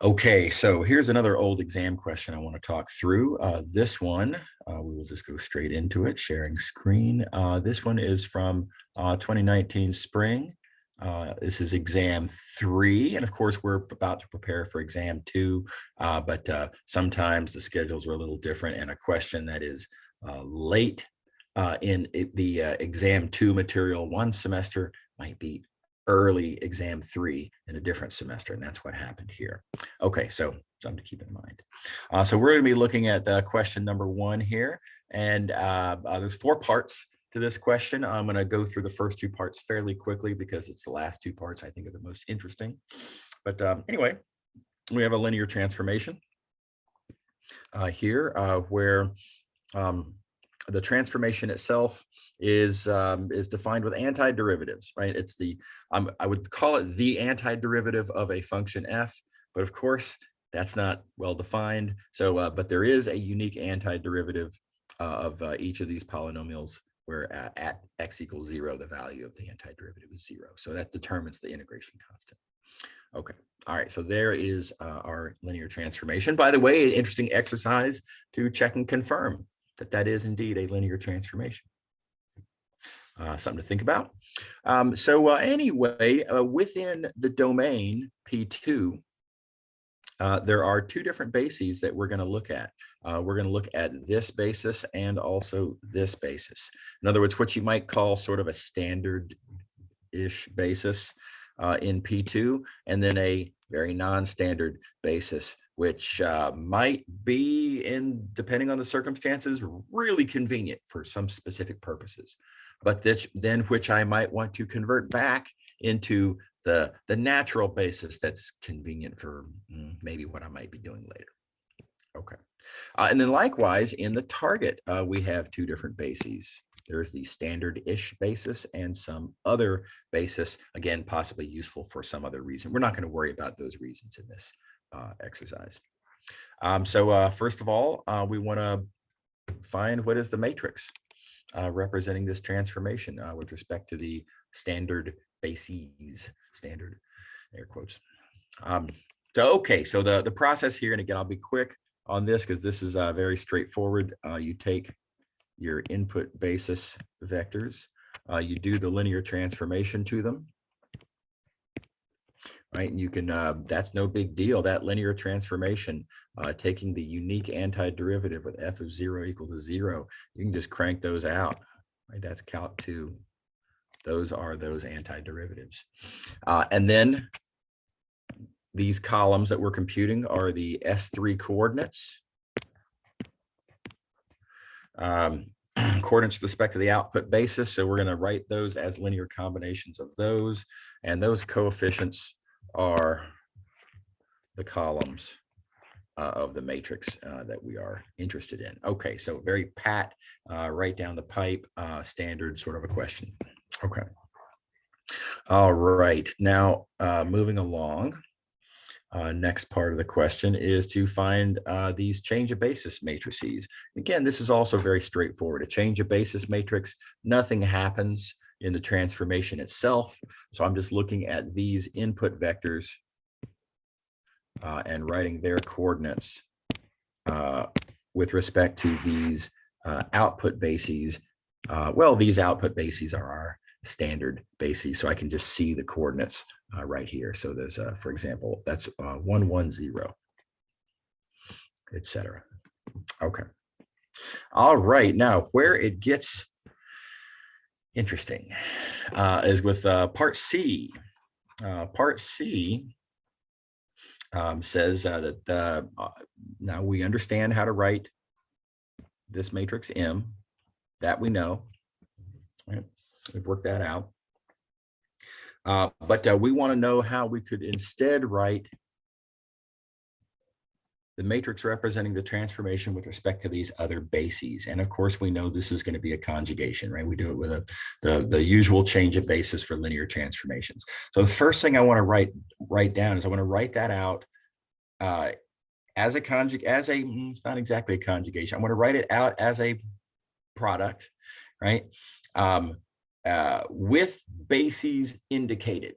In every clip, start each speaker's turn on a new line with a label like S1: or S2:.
S1: Okay, so here's another old exam question I want to talk through. This one, we will just go straight into it, sharing screen. This one is from 2019 spring. This is exam 3, and of course, we're about to prepare for exam 2, but sometimes the schedules are a little different, and a question that is late in the exam 2 material one semester might be early exam 3 in a different semester, and that's what happened here. Okay, so something to keep in mind. So we're going to be looking at question number 1 here, and there's 4 parts to this question. I'm going to go through the first 2 parts fairly quickly because it's the last 2 parts I think are the most interesting. But anyway, we have a linear transformation here where the transformation itself is defined with antiderivatives, right? It's I would call it the antiderivative of a function f, but of course that's not well defined. So, but there is a unique antiderivative of each of these polynomials where at x equals 0, the value of the antiderivative is 0. So that determines the integration constant. Okay, all right, so there is our linear transformation. By the way, an interesting exercise to check and confirm that is indeed a linear transformation. Something to think about. Anyway, within the domain P2, there are 2 different bases that we're going to look at. We're going to look at this basis and also this basis. In other words, what you might call sort of a standard-ish basis in P2, and then a very non-standard basis, which might be, depending on the circumstances, really convenient for some specific purposes, but then which I might want to convert back into the natural basis that's convenient for maybe what I might be doing later. Okay, and then likewise in the target, we have 2 different bases. There's the standard-ish basis and some other basis, again, possibly useful for some other reason. We're not going to worry about those reasons in this exercise. First of all, we want to find what is the matrix representing this transformation with respect to the standard bases, standard air quotes. Okay, so the process here, and again, I'll be quick on this because this is very straightforward. You take your input basis vectors, you do the linear transformation to them, right? And you can, that's no big deal. That linear transformation, taking the unique antiderivative with f of 0 equal to 0, you can just crank those out, right? That's calc 2. Those are those antiderivatives. And then these columns that we're computing are the S3 coordinates. Coordinates with respect to the output basis. So we're going to write those as linear combinations of those, and those coefficients are the columns of the matrix that we are interested in. Okay, so very pat, right down the pipe, standard sort of a question. Okay. All right, now moving along. Next part of the question is to find these change of basis matrices. Again, this is also very straightforward. A change of basis matrix, nothing happens in the transformation itself. So I'm just looking at these input vectors and writing their coordinates with respect to these output bases. Well, these output bases are our standard bases, so I can just see the coordinates right here. So there's, for example, that's 1, 1, 0, etc. Okay. All right. Now, where it gets interesting is with part C. Part C says that now we understand how to write this matrix M. That we know. Right? We've worked that out. But we want to know how we could instead write the matrix representing the transformation with respect to these other bases. And of course, we know this is going to be a conjugation, right? We do it with the usual change of basis for linear transformations. So the first thing I want to write down is I want to write that out as a it's not exactly a conjugation. I want to write it out as a product, right? With bases indicated.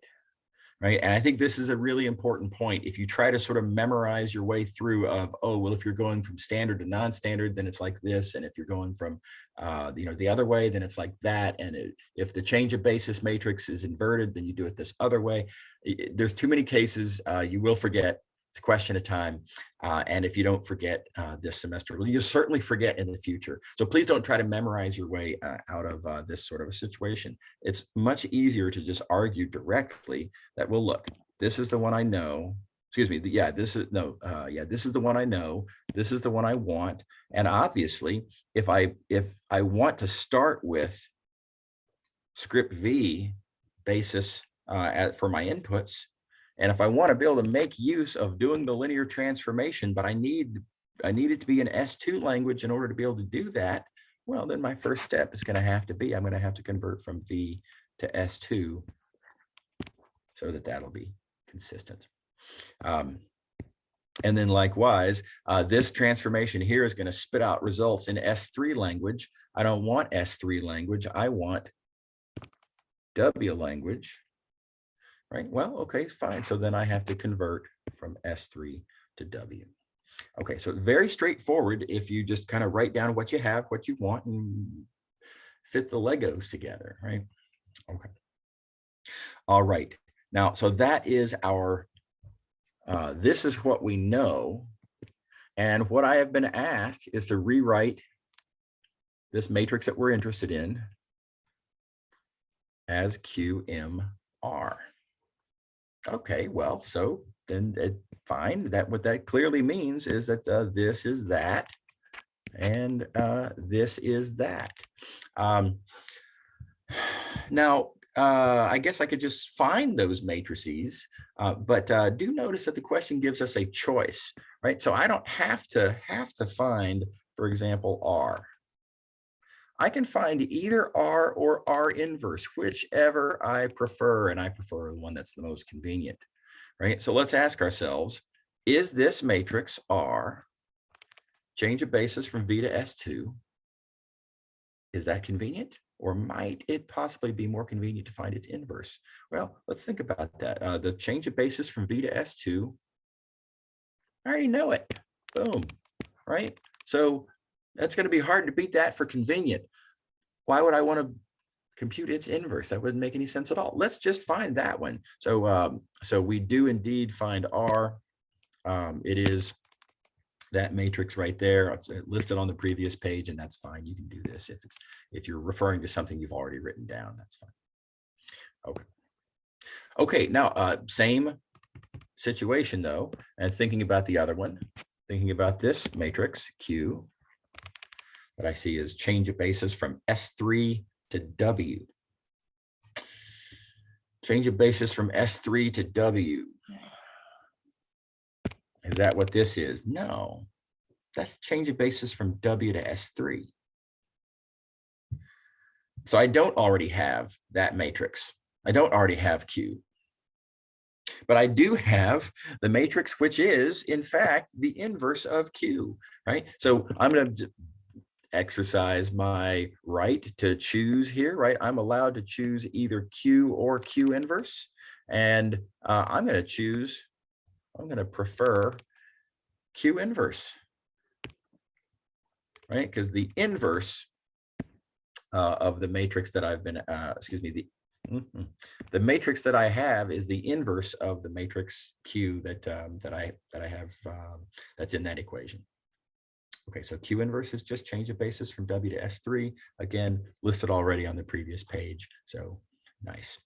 S1: right? And I think this is a really important point. If you try to sort of memorize your way through of, oh, well, if you're going from standard to non-standard, then it's like this. And if you're going from, the other way, then it's like that. And if the change of basis matrix is inverted, then you do it this other way. There's too many cases. You will forget. It's a question of time. And if you don't forget this semester, well, you'll certainly forget in the future. So please don't try to memorize your way out of this sort of a situation. It's much easier to just argue directly that, well, look, this is the one I know. Excuse me. This is the one I know. This is the one I want. And obviously, if I want to start with script V basis for my inputs, and if I want to be able to make use of doing the linear transformation, but I need it to be an S2 language in order to be able to do that, well, then my first step is going to have to be, I'm going to have to convert from V to S2 so that that'll be consistent. And then likewise, this transformation here is going to spit out results in S3 language. I don't want S3 language. I want W language. Right. Well, okay, fine. So then I have to convert from S3 to W. Okay, so very straightforward if you just kind of write down what you have, what you want, and fit the Legos together, right? Okay. All right. Now, so that is our, this is what we know. And what I have been asked is to rewrite this matrix that we're interested in as QMR. Okay, well, so then fine. What that clearly means is that this is that, and this is that. Now, I guess I could just find those matrices, but do notice that the question gives us a choice, right? So I don't have to find, for example, R. I can find either R or R inverse, whichever I prefer, and I prefer the one that's the most convenient, right? So let's ask ourselves, is this matrix R, change of basis from V to S2, is that convenient? Or might it possibly be more convenient to find its inverse? Well, let's think about that. The change of basis from V to S2, I already know it, boom, right? So that's going to be hard to beat that for convenient. Why would I want to compute its inverse? That wouldn't make any sense at all. Let's just find that one. So, so we do indeed find R. It is that matrix right there. It's listed on the previous page, and that's fine. You can do this if you're referring to something you've already written down. That's fine. Okay. Okay. Now, same situation though, and thinking about the other one, thinking about this matrix Q. That I see is change of basis from S3 to W. Change of basis from S3 to W. Is that what this is? No, that's change of basis from W to S3. So I don't already have that matrix. I don't already have Q. But I do have the matrix, which is, in fact, the inverse of Q, right? So I'm going to exercise my right to choose here, right? I'm allowed to choose either Q or Q inverse. And I'm going to prefer Q inverse, right? Because the inverse of the matrix that I've been, the matrix that I have is the inverse of the matrix Q that I have that's in that equation. Okay, so Q inverse is just change of basis from W to S3. Again, listed already on the previous page. So nice.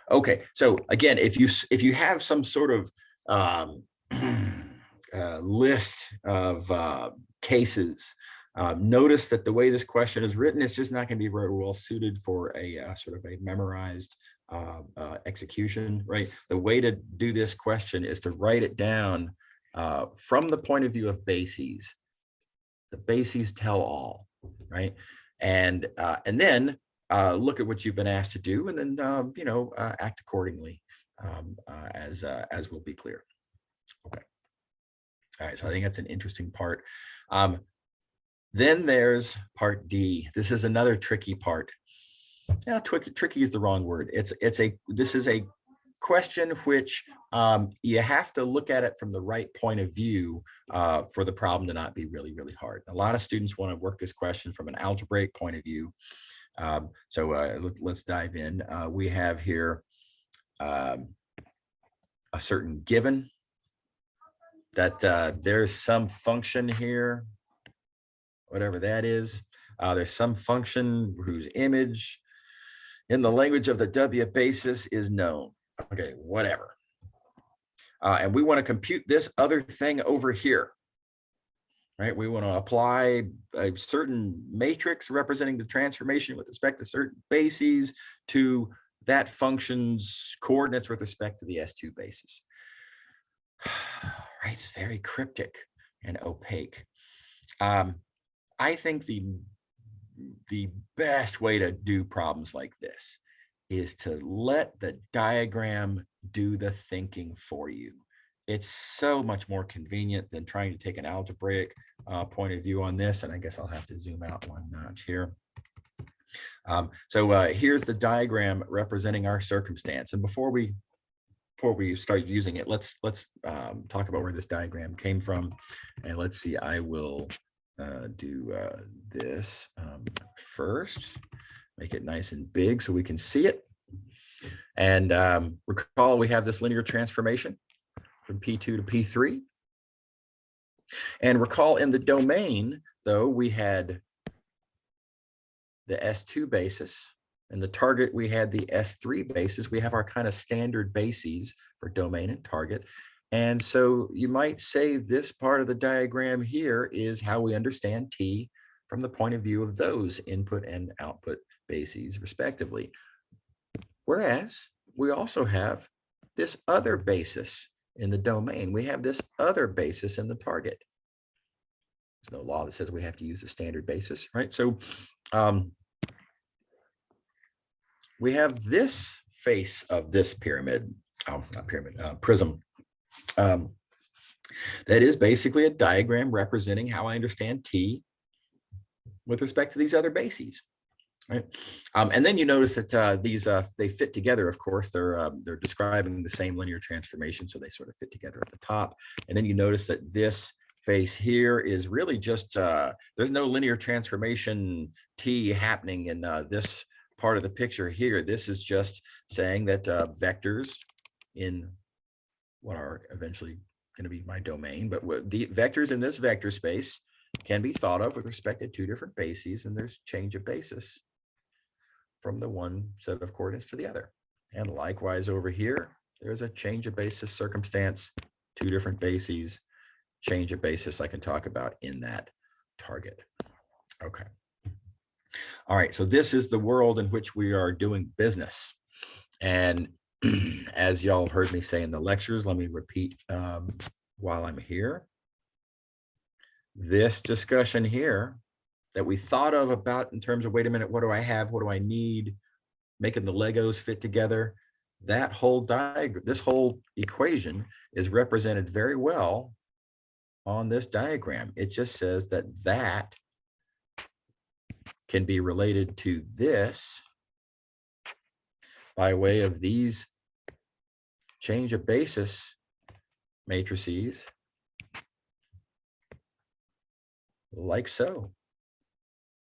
S1: Okay, so again, if you have some sort of list of cases, notice that the way this question is written, it's just not going to be very well suited for a sort of a memorized execution, right? The way to do this question is to write it down from the point of view of bases. The bases tell all, right? And then look at what you've been asked to do, and then act accordingly, as will be clear. Okay. All right. So I think that's an interesting part. Then there's part D. This is another tricky part. Yeah, tricky is the wrong word. This is a question which you have to look at it from the right point of view for the problem to not be really, really hard. A lot of students want to work this question from an algebraic point of view. Let's dive in. We have here a certain given that there's some function here, whatever that is. There's some function whose image in the language of the W basis is known. Okay, whatever. And we want to compute this other thing over here, right? We want to apply a certain matrix representing the transformation with respect to certain bases to that function's coordinates with respect to the S2 basis. Right, it's very cryptic and opaque. I think the best way to do problems like this is to let the diagram do the thinking for you. It's so much more convenient than trying to take an algebraic point of view on this. And I guess I'll have to zoom out one notch here. Here's the diagram representing our circumstance. And before we start using it, let's talk about where this diagram came from. And let's see, I will do this first, make it nice and big so we can see it. And recall we have this linear transformation from P2 to P3. And recall in the domain, though, we had the S2 basis. And the target, we had the S3 basis. We have our kind of standard bases for domain and target. And so you might say this part of the diagram here is how we understand T from the point of view of those input and output bases, respectively. Whereas we also have this other basis in the domain. We have this other basis in the target. There's no law that says we have to use the standard basis, right? So we have this face of this pyramid, prism. That is basically a diagram representing how I understand T with respect to these other bases, right? And then you notice that these they fit together. Of course, they're describing the same linear transformation, so they sort of fit together at the top. And then you notice that this face here is really just there's no linear transformation T happening in this part of the picture here. This is just saying that vectors in what are eventually going to be my domain, but the vectors in this vector space can be thought of with respect to two different bases, and there's change of basis from the one set of coordinates to the other. And likewise over here, there's a change of basis circumstance, two different bases, change of basis I can talk about in that target. Okay. All right, so this is the world in which we are doing business. And as y'all heard me say in the lectures, let me repeat while I'm here. This discussion here that we thought of about in terms of, wait a minute, what do I have? What do I need? Making the Legos fit together. That whole diagram, this whole equation is represented very well on this diagram. It just says that that can be related to this by way of these change of basis matrices, like so.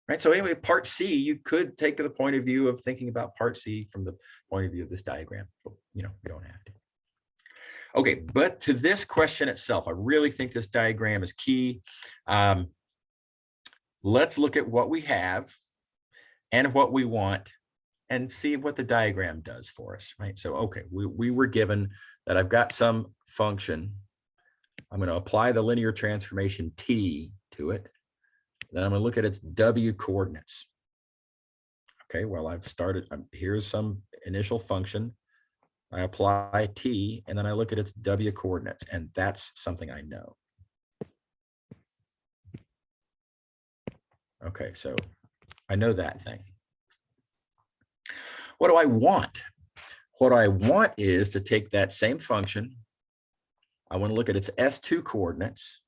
S1: Right. So anyway, part C, you could take to the point of view of thinking about part C from the point of view of this diagram. But, you don't have to. Okay, but to this question itself, I really think this diagram is key. Let's look at what we have and what we want and see what the diagram does for us, right? So, okay, we were given that I've got some function. I'm going to apply the linear transformation T to it. Then I'm going to look at its W coordinates. Okay, well, I've started, here's some initial function. I apply T, and then I look at its W coordinates, and that's something I know. Okay, so I know that thing. What do I want? What I want is to take that same function. I want to look at its S2 coordinates.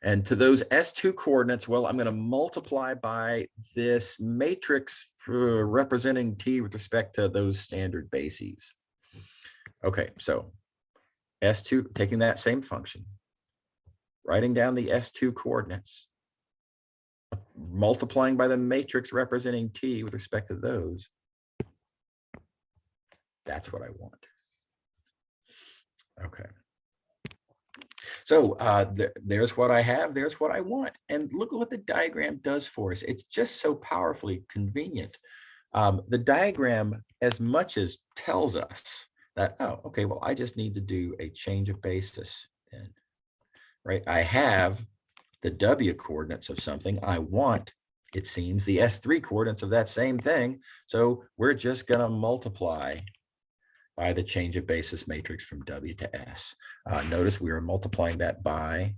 S1: And to those S2 coordinates, well, I'm going to multiply by this matrix representing t with respect to those standard bases. Okay, so S2, taking that same function, writing down the S2 coordinates, multiplying by the matrix representing t with respect to those. That's what I want. Okay. So there's what I have, there's what I want. And look at what the diagram does for us. It's just so powerfully convenient. The diagram as much as tells us that, oh, okay, well, I just need to do a change of basis then, right? I have the W coordinates of something. I want, it seems, the S3 coordinates of that same thing. So we're just going to multiply by the change of basis matrix from W to S. Notice we are multiplying that by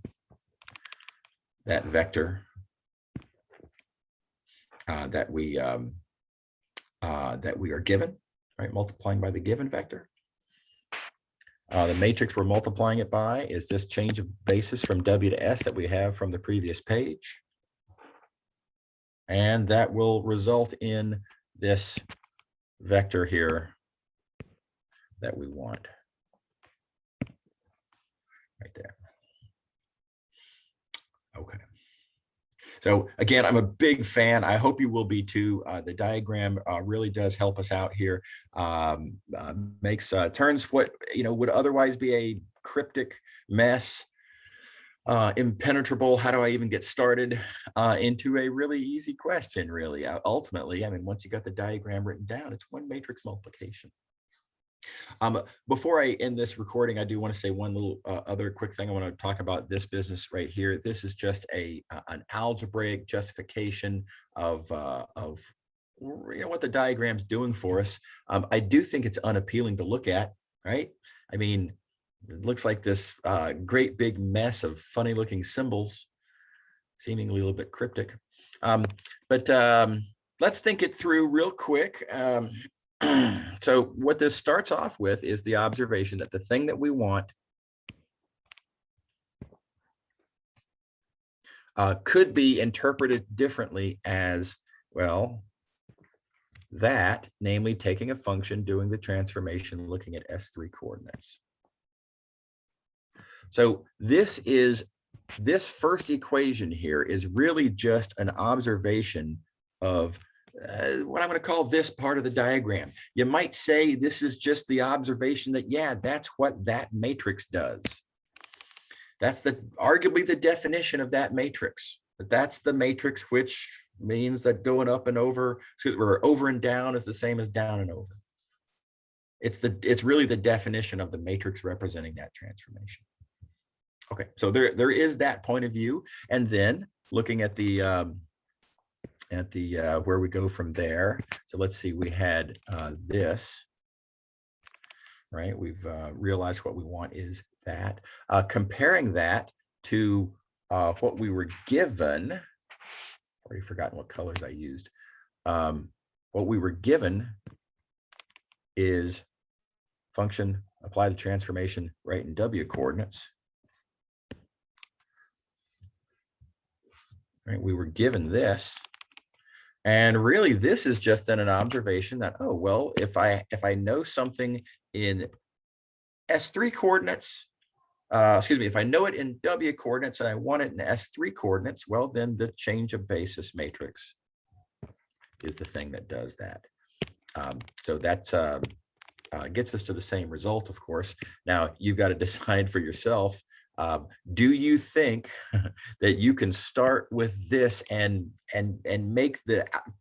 S1: that vector that we are given, right? Multiplying by the given vector. The matrix we're multiplying it by is this change of basis from W to S that we have from the previous page. And that will result in this vector here that we want right there. Okay. So again, I'm a big fan. I hope you will be too. The diagram really does help us out here. Turns what would otherwise be a cryptic mess, impenetrable. How do I even get started? Into a really easy question. Really, ultimately, I mean, once you got the diagram written down, it's one matrix multiplication. Before I end this recording, I do want to say one little other quick thing. I want to talk about this business right here. This is just an algebraic justification of what the diagram's doing for us. I do think it's unappealing to look at, right? I mean, it looks like this great big mess of funny looking symbols, seemingly a little bit cryptic. But let's think it through real quick. So what this starts off with is the observation that the thing that we want could be interpreted differently as, well, that, namely taking a function, doing the transformation, looking at S3 coordinates. So this first equation here is really just an observation of what I'm going to call this part of the diagram. You might say this is just the observation that, yeah, that's what that matrix does. That's arguably the definition of that matrix. But that's the matrix, which means that going up and over, or over and down, is the same as down and over. It's really the definition of the matrix representing that transformation. Okay, so there is that point of view, and then looking at the where we go from there. So let's see, we had this, right? We've realized what we want is that. Comparing that to what we were given, already forgotten what colors I used. What we were given is function, apply the transformation right in W coordinates. Right, we were given this. And really, this is just then an observation that, oh, well, if I know something in S3 coordinates, if I know it in W coordinates and I want it in S3 coordinates, well, then the change of basis matrix is the thing that does that. So that gets us to the same result, of course. Now, you've got to decide for yourself. Do you think that you can start with this and make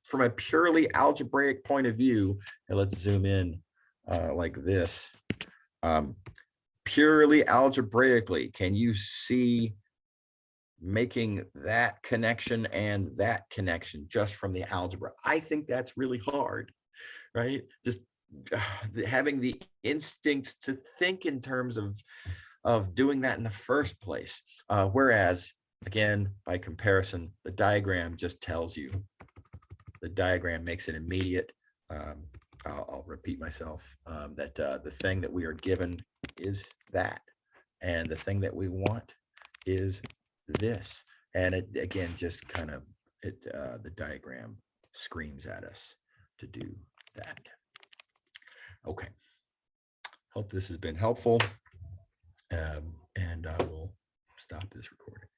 S1: from a purely algebraic point of view, and let's zoom in like this, purely algebraically, can you see making that connection and that connection just from the algebra? I think that's really hard, right? Just having the instincts to think in terms of doing that in the first place. Whereas, again, by comparison, the diagram just tells you. The diagram makes it immediate. I'll repeat myself, that the thing that we are given is that. And the thing that we want is this. And it, again, just kind of, the diagram screams at us. to do that. Okay. Hope this has been helpful. And I will stop this recording.